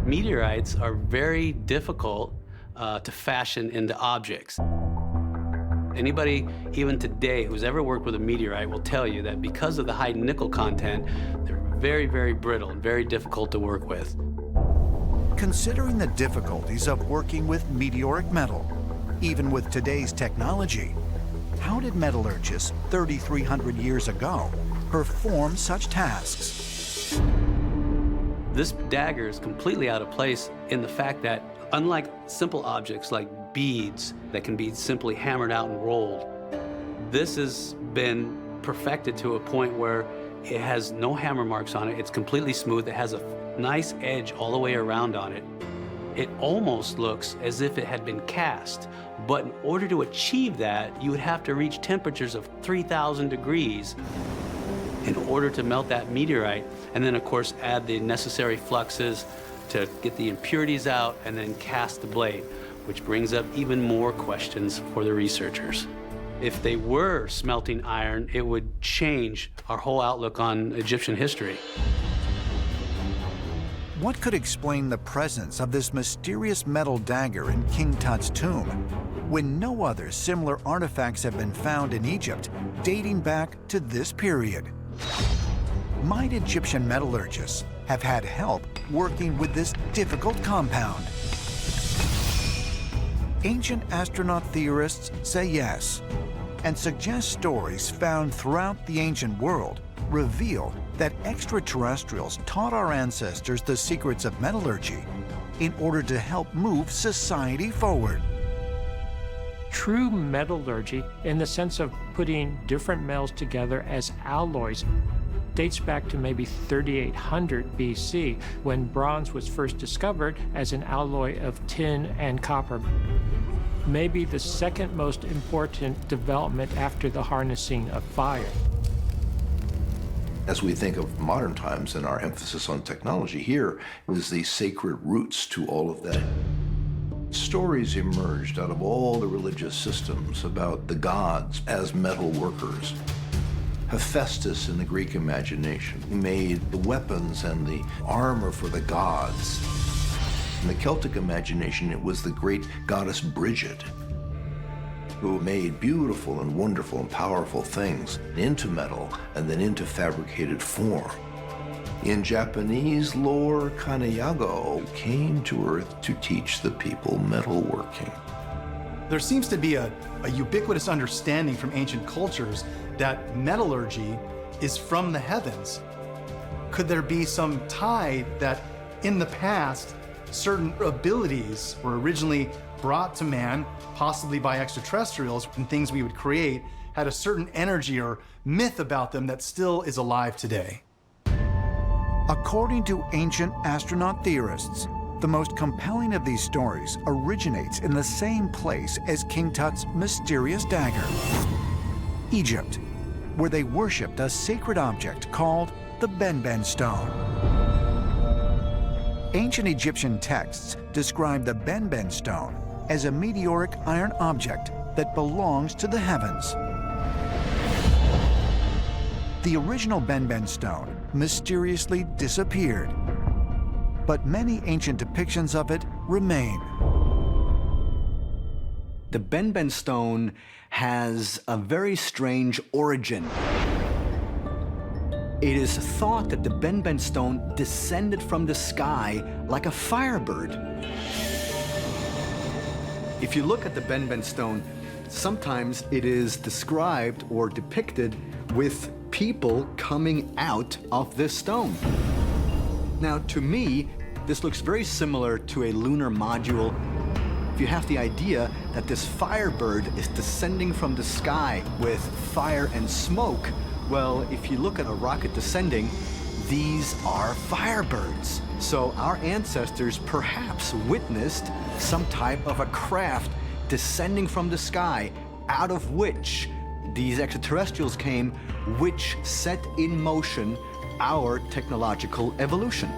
Meteorites are very difficult to fashion into objects. Anybody, even today, who's ever worked with a meteorite will tell you that because of the high nickel content, they're very, very brittle and very difficult to work with. Considering the difficulties of working with meteoric metal, even with today's technology, how did metallurgists 3,300 years ago perform such tasks? This dagger is completely out of place in the fact that, unlike simple objects like beads that can be simply hammered out and rolled, this has been perfected to a point where it has no hammer marks on it. It's completely smooth. It has a nice edge all the way around on it. It almost looks as if it had been cast, but in order to achieve that, you would have to reach temperatures of 3,000 degrees in order to melt that meteorite, and then of course add the necessary fluxes to get the impurities out and then cast the blade, which brings up even more questions for the researchers. If they were smelting iron, it would change our whole outlook on Egyptian history. What could explain the presence of this mysterious metal dagger in King Tut's tomb, when no other similar artifacts have been found in Egypt dating back to this period? Might Egyptian metallurgists have had help working with this difficult compound? Ancient astronaut theorists say yes, and suggest stories found throughout the ancient world reveal that extraterrestrials taught our ancestors the secrets of metallurgy in order to help move society forward. True metallurgy, in the sense of putting different metals together as alloys, dates back to maybe 3800 BC, when bronze was first discovered as an alloy of tin and copper. Maybe the second most important development after the harnessing of fire. As we think of modern times and our emphasis on technology, here is the sacred roots to all of that. Stories emerged out of all the religious systems about the gods as metal workers. Hephaestus in the Greek imagination made the weapons and the armor for the gods. In the Celtic imagination, it was the great goddess Bridget, who made beautiful and wonderful and powerful things into metal and then into fabricated form. In Japanese lore, Kanayago came to Earth to teach the people metalworking. There seems to be a ubiquitous understanding from ancient cultures that metallurgy is from the heavens. Could there be some tie that in the past, certain abilities were originally brought to man, possibly by extraterrestrials, and things we would create had a certain energy or myth about them that still is alive today? According to ancient astronaut theorists, the most compelling of these stories originates in the same place as King Tut's mysterious dagger, Egypt, where they worshipped a sacred object called the Benben stone. Ancient Egyptian texts describe the Benben stone as a meteoric iron object that belongs to the heavens. The original Benben stone mysteriously disappeared, but many ancient depictions of it remain. The Benben stone has a very strange origin. It is thought that the Benben stone descended from the sky like a firebird. If you look at the Benben stone, sometimes it is described or depicted with people coming out of this stone. Now, to me, this looks very similar to a lunar module. If you have the idea that this firebird is descending from the sky with fire and smoke, well, if you look at a rocket descending, these are firebirds. So our ancestors perhaps witnessed some type of a craft descending from the sky, out of which these extraterrestrials came, which set in motion our technological evolution.